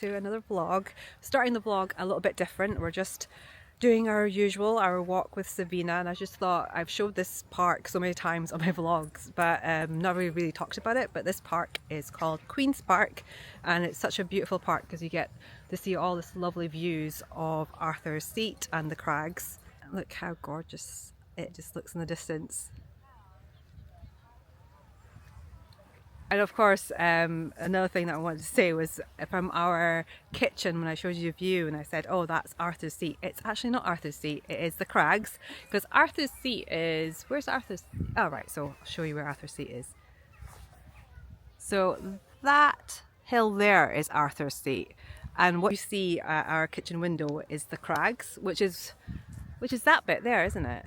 to another vlog. Starting the vlog a little bit different. We're just doing our usual, our walk with Sabina, and I just thought, I've showed this park so many times on my vlogs, but not really talked about it. But this park is called Queen's Park, and it's such a beautiful park because you get to see all this lovely views of Arthur's Seat and the crags. Look how gorgeous it just looks in the distance. And of course, another thing that I wanted to say was from our kitchen, when I showed you the view and I said, oh, that's Arthur's Seat. It's actually not Arthur's Seat, it is the crags. Because Arthur's Seat is, where's Arthur's? Oh, right, so I'll show you where Arthur's Seat is. So that hill there is Arthur's Seat. And what you see at our kitchen window is the crags, which is that bit there, isn't it?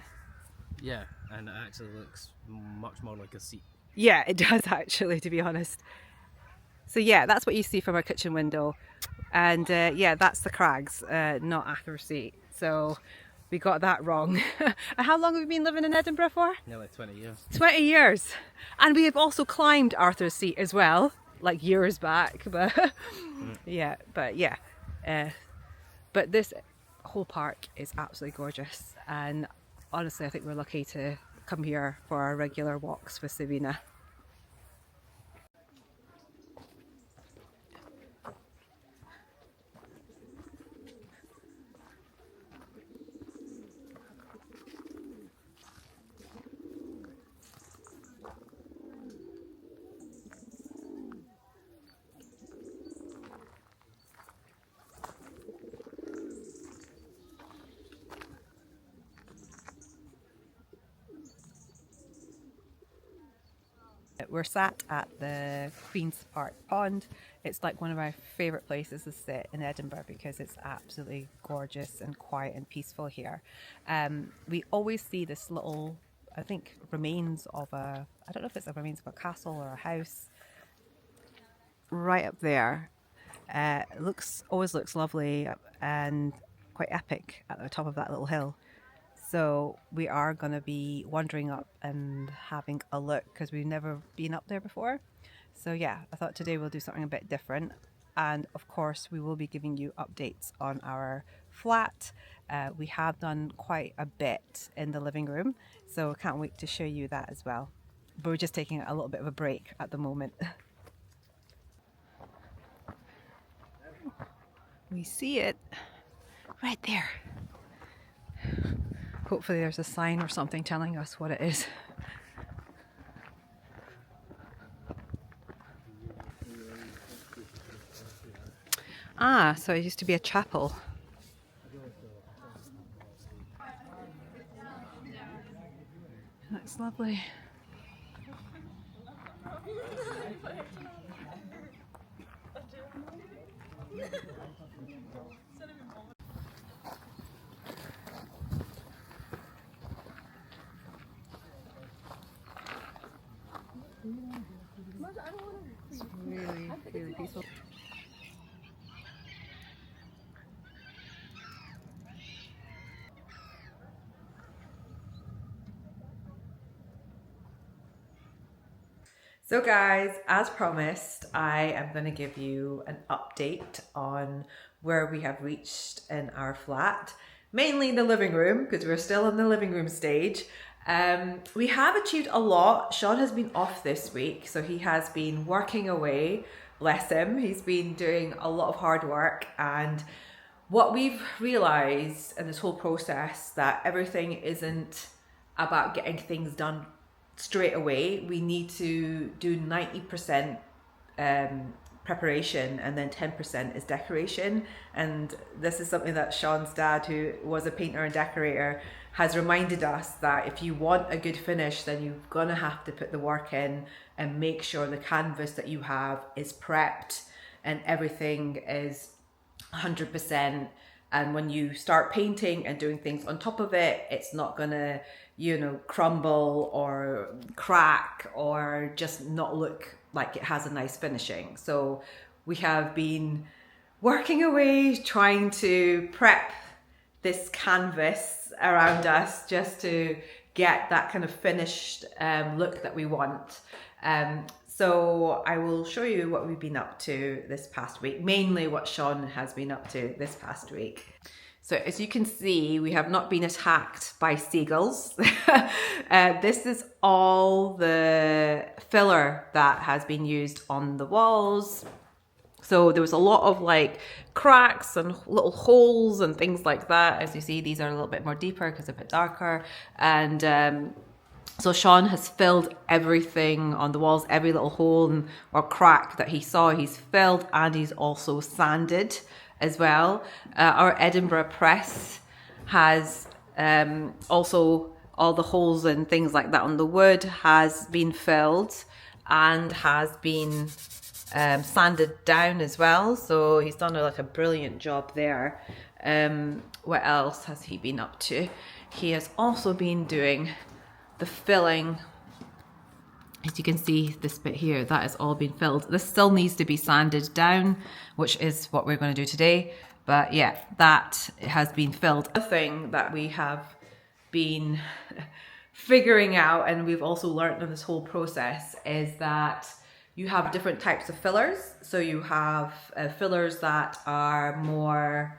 Yeah, and it actually looks much more like a seat. Yeah, it does actually, to be honest. So yeah, that's what you see from our kitchen window. And yeah, that's the crags, not Arthur's Seat. So we got that wrong. And how long have we been living in Edinburgh for? Nearly 20 years. 20 years. And we have also climbed Arthur's Seat as well, like years back. But yeah, but this whole park is absolutely gorgeous. And honestly, I think we're lucky to come here for our regular walks with Sabina. We're sat at the Queen's Park Pond. It's like one of my favourite places to sit in Edinburgh because it's absolutely gorgeous and quiet and peaceful here. We always see this little, I think, remains of I don't know if it's a remains of a castle or a house, right up there. It always looks lovely and quite epic at the top of that little hill. So we are going to be wandering up and having a look because we've never been up there before. So yeah, I thought today we'll do something a bit different. And of course, we will be giving you updates on our flat. We have done quite a bit in the living room, so I can't wait to show you that as well. But we're just taking a little bit of a break at the moment. We see it right there. Hopefully there's a sign or something telling us what it is. Ah, so it used to be a chapel. That's lovely. It's really, really peaceful. So guys, as promised, I am going to give you an update on where we have reached in our flat. Mainly the living room, because we're still in the living room stage. We have achieved a lot. Sean has been off this week, so he has been working away. Bless him. He's been doing a lot of hard work, and what we've realized in this whole process, that everything isn't about getting things done straight away. We need to do 90% preparation and then 10% is decoration. And this is something that Sean's dad, who was a painter and decorator, has reminded us, that if you want a good finish, then you're gonna have to put the work in and make sure the canvas that you have is prepped and everything is 100%. And when you start painting and doing things on top of it, it's not gonna, you know, crumble or crack or just not look like it has a nice finishing. So we have been working away trying to prep this canvas around us just to get that kind of finished look that we want. So I will show you what we've been up to this past week, mainly what Sean has been up to this past week. So as you can see, we have not been attacked by seagulls. This is all the filler that has been used on the walls. So there was a lot of like cracks and little holes and things like that. As you see, these are a little bit more deeper because they're a bit darker. And so Sean has filled everything on the walls, every little hole or crack that he saw, he's filled, and he's also sanded as well. Our Edinburgh press has also all the holes and things like that on the wood has been filled and has been sanded down as well. So he's done like a brilliant job there. What else has he been up to? He has also been doing the filling. As you can see, this bit here, that has all been filled. This still needs to be sanded down, which is what we're going to do today. But yeah, that has been filled. The thing that we have been figuring out, and we've also learned in this whole process, is that you have different types of fillers. So you have fillers that are more,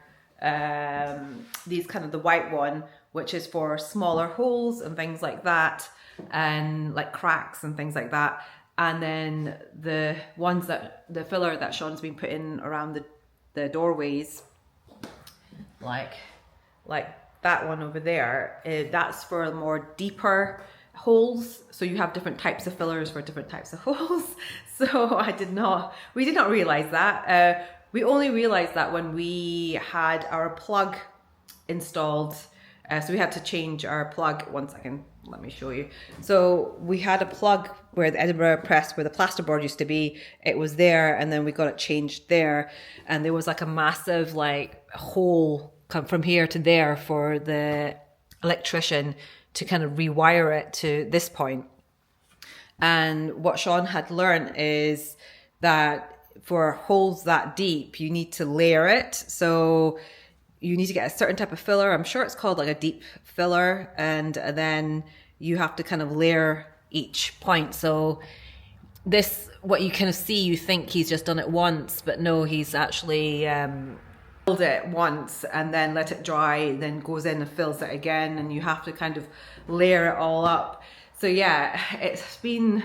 these kind of the white one, which is for smaller holes and things like that, and like cracks and things like that. And then the ones that, the filler that Sean's been putting around the doorways, like that one over there, that's for more deeper holes. So you have different types of fillers for different types of holes. So we did not realize that. We only realized that when we had our plug installed. So we had to change our plug. 1 second, let me show you. So we had a plug where the Edinburgh press, where the plasterboard used to be, it was there, and then we got it changed there. And there was like a massive like hole come from here to there for the electrician to kind of rewire it to this point. And what Sean had learned is that for holes that deep, you need to layer it. So you need to get a certain type of filler. I'm sure it's called like a deep filler. And then you have to kind of layer each point. So this, what you kind of see, you think he's just done it once, but no, he's actually filled it once and then let it dry, then goes in and fills it again. And you have to kind of layer it all up. So yeah, it's been,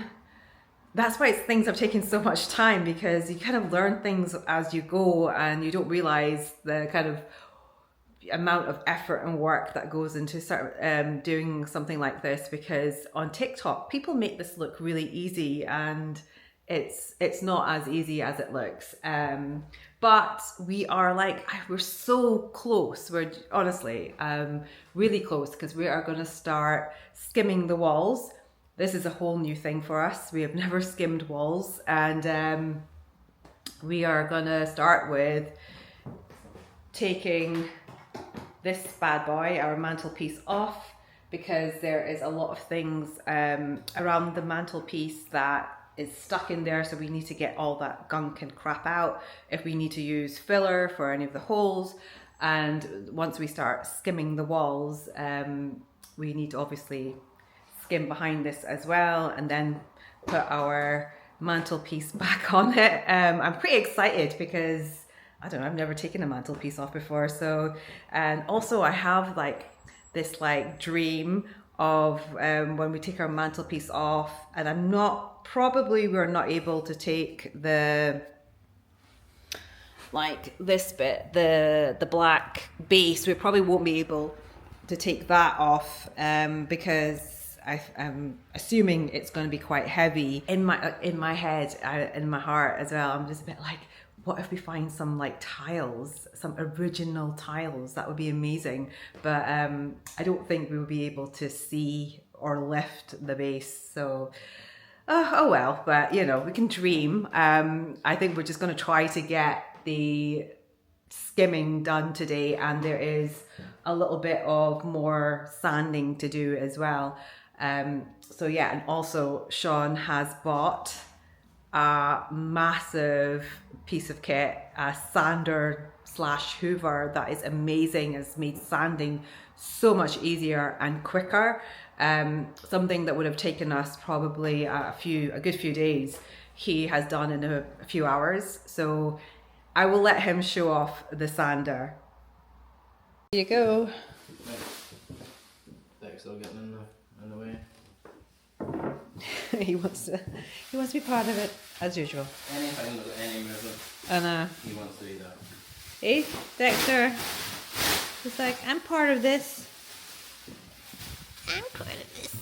that's why things have taken so much time, because you kind of learn things as you go and you don't realize the kind of amount of effort and work that goes into doing something like this. Because on TikTok, people make this look really easy, and it's not as easy as it looks. But we are like, we're so close. We're honestly really close, because we are going to start skimming the walls. This is a whole new thing for us. We have never skimmed walls, and we are going to start with taking this bad boy, our mantelpiece, off, because there is a lot of things around the mantelpiece that is stuck in there. So we need to get all that gunk and crap out if we need to use filler for any of the holes. And once we start skimming the walls, we need to obviously skim behind this as well, and then put our mantelpiece back on it. I'm pretty excited because I don't know, I've never taken a mantelpiece off before. So, and also I have like this like dream of when we take our mantelpiece off, and we're not able to take the, like this bit, the black base, we probably won't be able to take that off because I'm assuming it's going to be quite heavy. In my head, in my heart as well, I'm just a bit like, what if we find some like tiles, some original tiles? That would be amazing. But I don't think we will be able to see or lift the base. So, oh well, but you know, we can dream. I think we're just going to try to get the skimming done today. And there is a little bit of more sanding to do as well. So yeah, and also Sean has bought a massive piece of kit, a sander / hoover that is amazing. It's made sanding so much easier and quicker. Something that would have taken us probably a good few days, he has done in a few hours. So I will let him show off the sander. Here you go. Thanks, I'll get in the way. he wants to be part of it as usual. Anything with any movement, And he wants to be there. hey, Dexter. He's like, I'm part of this. I'm part of this.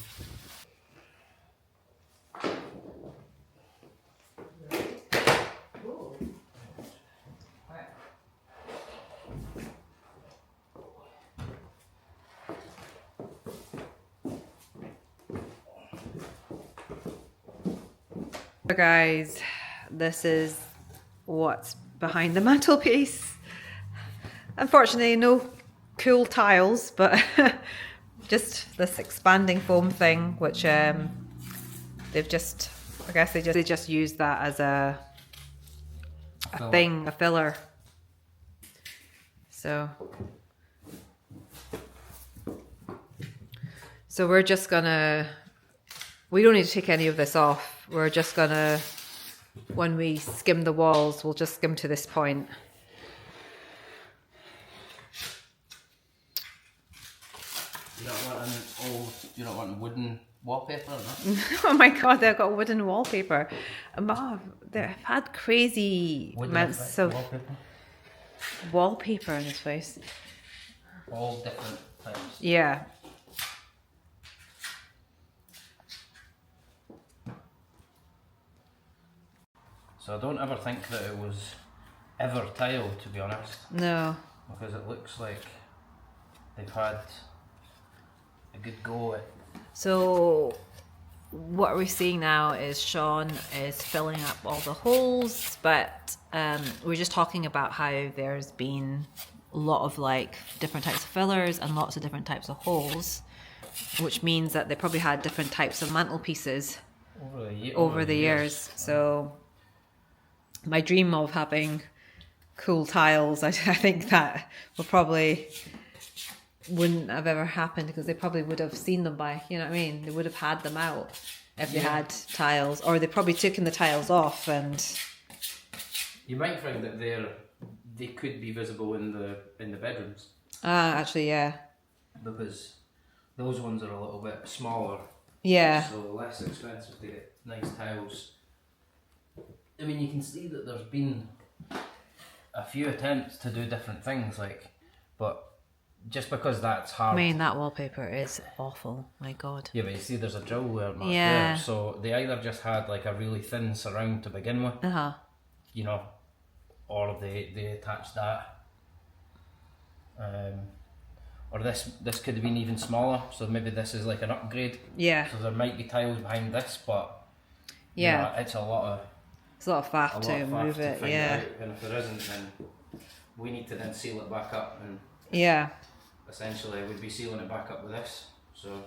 So guys, this is what's behind the mantelpiece. Unfortunately, no cool tiles, but just this expanding foam thing, which they've just, I guess they just used that as a thing, a filler. So we're just gonna, we don't need to take any of this off. We're just gonna, when we skim the walls, we'll just skim to this point. You don't want wooden wallpaper, no? Oh my god, they've got wooden wallpaper. They've had crazy amounts of wallpaper in this place. All different types. Yeah. So I don't ever think that it was ever tiled, to be honest. No. Because it looks like they've had a good go at. So what we're seeing now is Sean is filling up all the holes, but we're just talking about how there's been a lot of like different types of fillers and lots of different types of holes, which means that they probably had different types of mantelpieces over the years. So my dream of having cool tiles, I think that wouldn't have ever happened, because they probably would have seen them by, you know what I mean? They would have had them out if they had tiles, or they probably taken the tiles off. And you might find that they could be visible in the bedrooms. Actually, yeah. Because those ones are a little bit smaller. Yeah. So less expensive to get nice tiles. I mean, you can see that there's been a few attempts to do different things, but just because that's hard. I mean, that wallpaper is awful. My God. Yeah, but you see, there's a drill mark there. So they either just had like a really thin surround to begin with, you know, or they attached that. Or this could have been even smaller. So maybe this is like an upgrade. Yeah. So there might be tiles behind this, but yeah, you know, it's a lot of faff to move it. Yeah. And if there isn't, then we need to then seal it back up, and essentially we'd be sealing it back up with this. So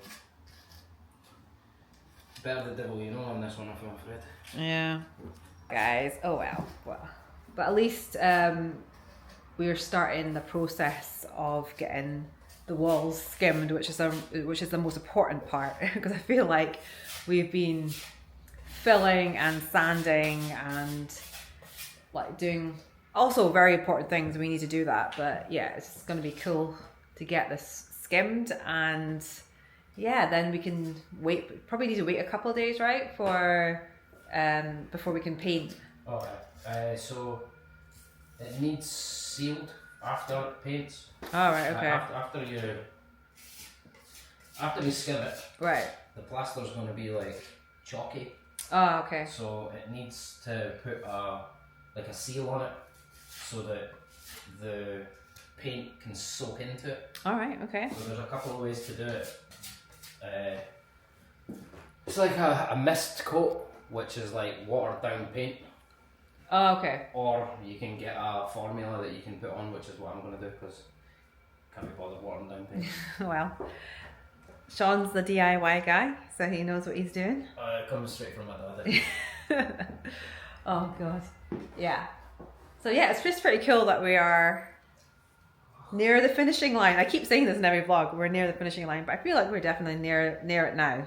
better the devil you know on this one, I'm afraid. Yeah. Guys, oh well. But at least we're starting the process of getting the walls skimmed, which is the most important part, because I feel like we've been filling and sanding and like doing also very important things. We need to do that, but yeah, it's going to be cool to get this skimmed, and yeah, then we can wait. Probably need to wait a couple of days, right, for before we can paint. Okay. So it needs sealed after it paints. All right. Okay. After you skim it, right, the plaster's going to be like chalky. Oh, okay. So it needs to put a seal on it so that the paint can soak into it. All right. Okay. So there's a couple of ways to do it. It's like a mist coat, which is like watered down paint. Oh, okay. Or you can get a formula that you can put on, which is what I'm going to do, because I can't be bothered watering down paint. Well, Sean's the DIY guy, so he knows what he's doing. It comes straight from my dad. Oh god. Yeah. So yeah, it's just pretty cool that we are near the finishing line. I keep saying this in every vlog. We're near the finishing line, but I feel like we're definitely near it now.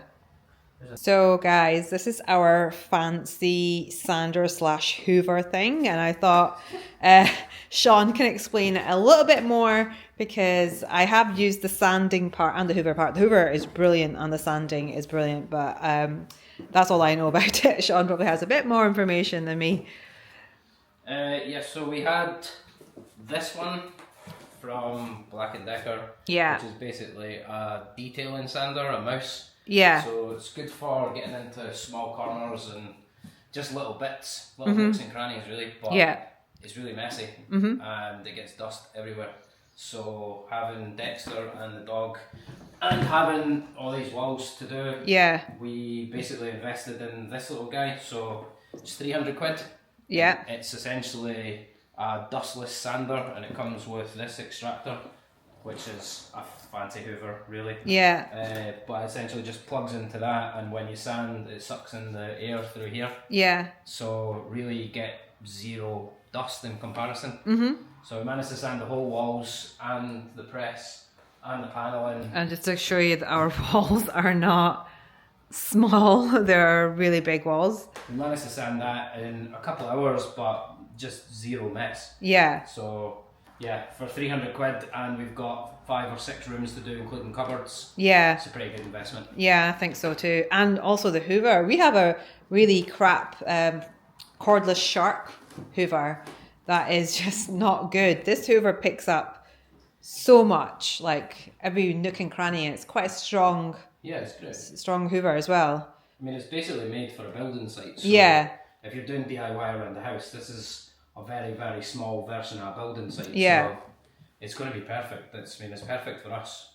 So guys, this is our fancy sander slash hoover thing, and I thought Sean can explain it a little bit more because I have used the sanding part and the hoover part. The hoover is brilliant and the sanding is brilliant, but that's all I know about it. Sean probably has a bit more information than me. Yeah, so we had this one from Black & Decker, Yeah. which is basically a detailing sander, a mouse. Yeah. So it's good for getting into small corners and just little bits, little nooks and crannies really, but Yeah. it's really messy and it gets dust everywhere. So having Dexter and the dog and having all these walls to do, Yeah. we basically invested in this little guy. So it's 300 quid. Yeah. It's essentially a dustless sander and it comes with this extractor, which is a fancy hoover really. Yeah. But essentially just plugs into that, and when you sand it sucks in the air through here. Yeah. So really you get zero dust in comparison. Mm-hmm. So we managed to sand the whole walls and the press and the paneling. And just to show you that our walls are not small, they're really big walls. We managed to sand that in a couple of hours, but just zero mess. Yeah. So yeah, for 300 quid, and we've got 5 or 6 rooms to do, including cupboards. Yeah. It's a pretty good investment. Yeah, I think so too. And also the hoover. We have a really crap cordless shark hoover that is just not good. This hoover picks up so much, like every nook and cranny, and it's quite a strong, Yeah, it's great. strong hoover as well. I mean, it's basically made for a building site. So Yeah. if you're doing DIY around the house, this is a very, very small version of a building site. Yeah. So it's going to be perfect. It's perfect for us.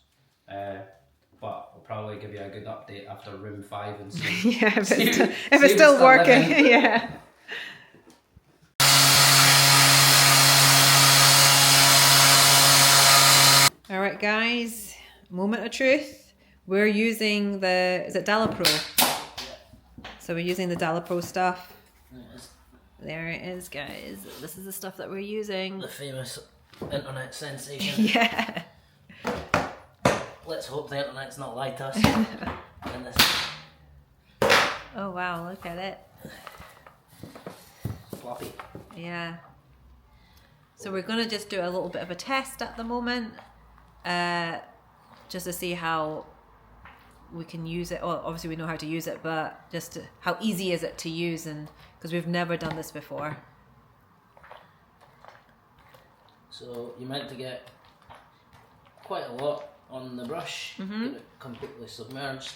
But we'll probably give you a good update after room 5 and see. Yeah, if see it's, see if it's still working. living. Yeah. All right, guys, moment of truth. We're using is it Dalapro? So we're using the Dalapro stuff. There it is, guys. This is the stuff that we're using. The famous internet sensation. Yeah. Let's hope the internet's not lied to us. And this Oh wow, look at it. floppy. Yeah. So we're gonna just do a little bit of a test at the moment, just to see how we can use it. Well, obviously we know how to use it, but just how easy is it to use, and because we've never done this before. So you're meant to get quite a lot on the brush, get it completely submerged,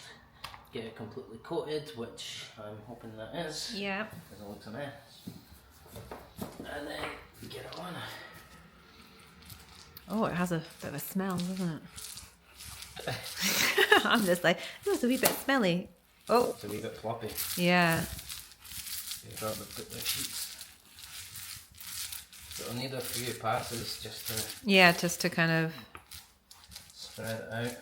get it completely coated, which I'm hoping that is, Yeah. because it looks a mess. And then get it on. Oh, it has a bit of a smell, doesn't it? I'm just like, oh, it's a wee bit smelly. Oh, It's a wee bit floppy. yeah. You've got to put the sheets. So I'll need a few passes just to Yeah, just to kind of. spread it out.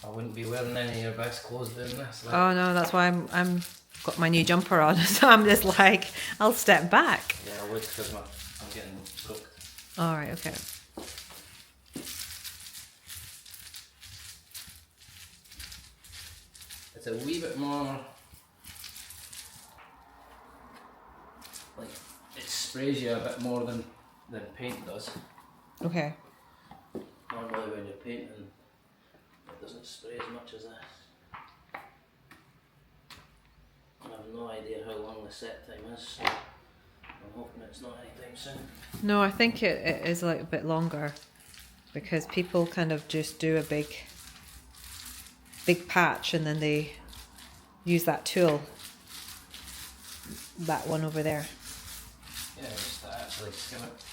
I wouldn't be wearing any of your best clothes doing this. Like. Oh no, that's why I'm got my new jumper on. So I'm just like, I'll step back. Yeah, I would, because I'm getting soaked. All right, okay. It's a wee bit more like it sprays you a bit more than paint does. Okay. Normally when you're painting it doesn't spray as much as this. And I've no idea how long the set time is, so I'm hoping it's not anytime soon. No, I think it is like a bit longer because people kind of just do a big patch and then they use that tool, that one over there. Yeah, just to actually skim it.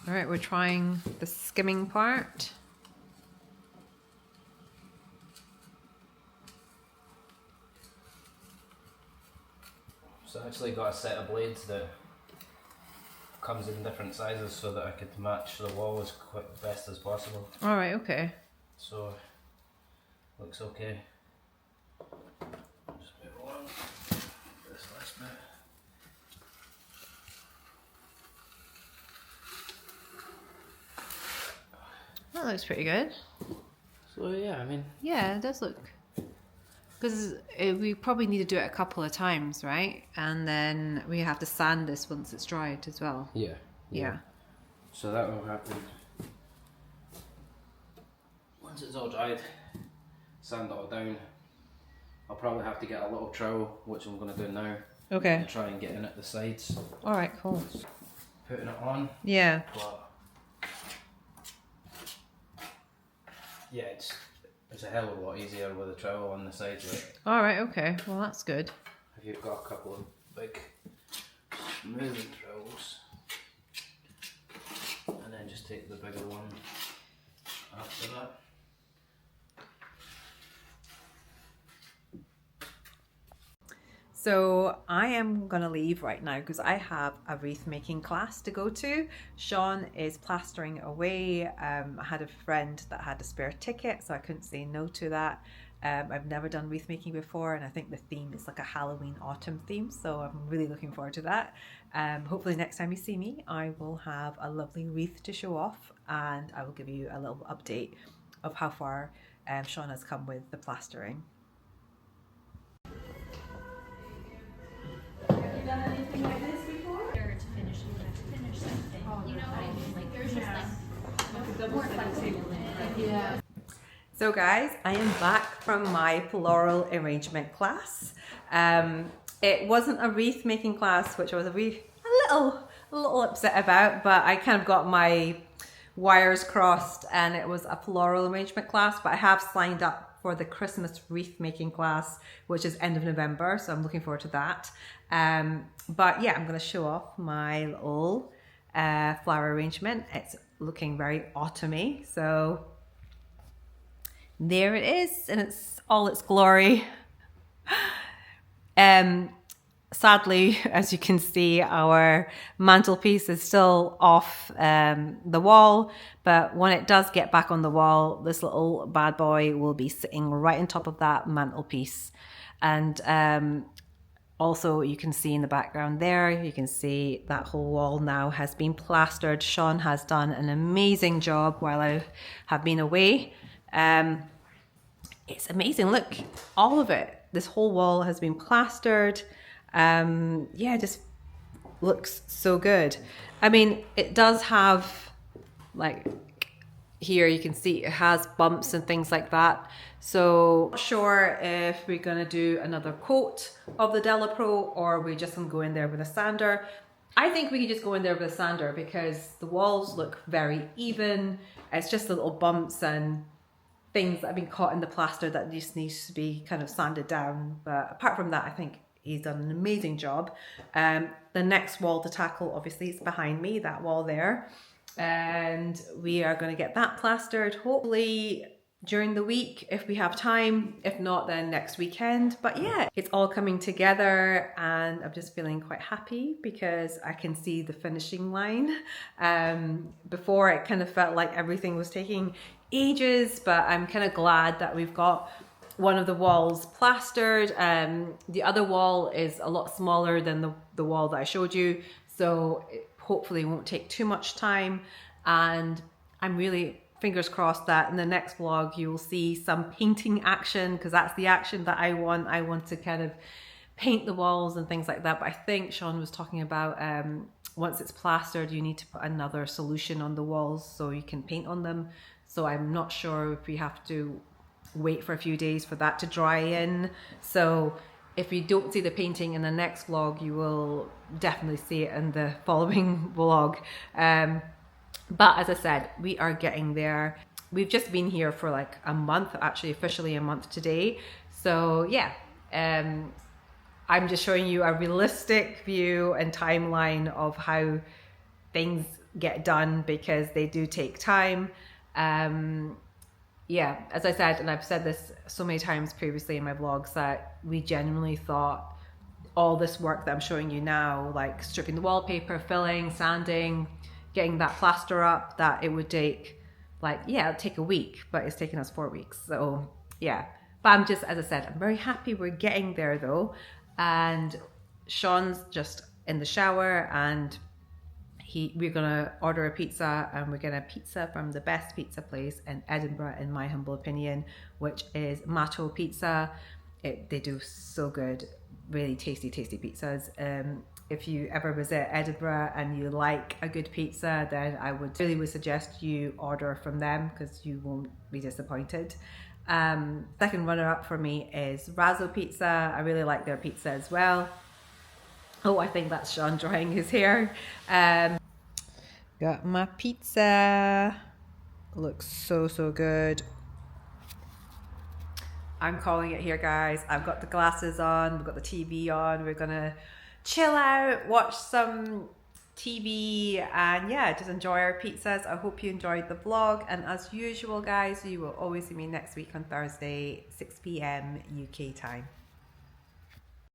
All right, we're trying the skimming part. So I actually got a set of blades that comes in different sizes so that I could match the wall as best as possible. All right, okay. So looks okay. Just move along this last bit. That looks pretty good. So yeah, I mean, Yeah, it does look. Because we probably need to do it a couple of times, right? And then we have to sand this once it's dried as well. yeah. So that will happen once it's all dried. Sand it all down. I'll probably have to get a little trowel, which I'm going to do now. Okay. And try and get in at the sides. All right, cool. Putting it on. Yeah. But yeah, it's a hell of a lot easier with a trowel on the sides of it. All right, okay. Well, that's good. If you've got a couple of big moving trowels, and then just take the bigger one after that. So I am going to leave right now because I have a wreath making class to go to. Sean is plastering away. I had a friend that had a spare ticket, so I couldn't say no to that. I've never done wreath making before, and I think the theme is like a Halloween autumn theme, so I'm really looking forward to that. Hopefully next time you see me, I will have a lovely wreath to show off, and I will give you a little update of how far Sean has come with the plastering. Done anything like this before? To finish, you have to finish something. You know what I mean? Like there's just like more flexibility. Yeah. So guys, I am back from my floral arrangement class. It wasn't a wreath making class, which I was a little upset about, but I kind of got my wires crossed and it was a floral arrangement class, but I have signed up for the Christmas wreath making class, which is end of November, so I'm looking forward to that. But yeah, I'm going to show off my little flower arrangement. It's looking very autumny, so there it is in all its glory. Sadly, as you can see, our mantelpiece is still off the wall, but when it does get back on the wall, this little bad boy will be sitting right on top of that mantelpiece. And also you can see in the background there, you can see that whole wall now has been plastered. Sean has done an amazing job while I have been away. It's amazing, look, all of it. This whole wall has been plastered. Yeah, just looks so good. I mean, it does have, like, here you can see it has bumps and things like that. So not sure if we're gonna do another coat of the Dalapro or we just gonna go in there with a sander. I think we could just go in there with a sander because the walls look very even. It's just the little bumps and things that have been caught in the plaster that just needs to be kind of sanded down. But apart from that, I think he's done an amazing job. The next wall to tackle, obviously, is behind me, that wall there. And we are going to get that plastered, hopefully during the week if we have time. If not, then next weekend. But yeah, it's all coming together and I'm just feeling quite happy because I can see the finishing line. Before it kind of felt like everything was taking ages, but I'm kind of glad that we've got one of the walls plastered. The other wall is a lot smaller than the wall that I showed you, so it hopefully won't take too much time. And I'm really fingers crossed that in the next vlog you will see some painting action, because that's the action that I want. I want to kind of paint the walls and things like that. But I think Sean was talking about once it's plastered you need to put another solution on the walls so you can paint on them. So I'm not sure if we have to wait for a few days for that to dry in. So if you don't see the painting in the next vlog, you will definitely see it in the following vlog. But as I said, we are getting there. We've just been here for like a month, actually officially a month today. So yeah, I'm just showing you a realistic view and timeline of how things get done because they do take time. Yeah, as I said, and I've said this so many times previously in my vlogs, that we genuinely thought all this work that I'm showing you now, like stripping the wallpaper, filling, sanding, getting that plaster up, that it would take like, yeah, it'd take a week, but it's taken us 4 weeks. So yeah, but I'm just, as I said, I'm very happy we're getting there though. And Sean's just in the shower and we're gonna order a pizza, and we're gonna pizza from the best pizza place in Edinburgh, in my humble opinion, which is Macho Pizza. They do so good, really tasty pizzas. If you ever visit Edinburgh and you like a good pizza, then I would suggest you order from them, because you won't be disappointed. Second runner up for me is Razzo Pizza. I really like their pizza as well. Oh, I think that's Sean drying his hair. Got my pizza. Looks so good. I'm calling it here, guys. I've got the glasses on, we've got the TV on. We're gonna chill out, watch some TV, and yeah, just enjoy our pizzas. I hope you enjoyed the vlog, and as usual, guys, you will always see me next week on Thursday, 6 p.m. UK time.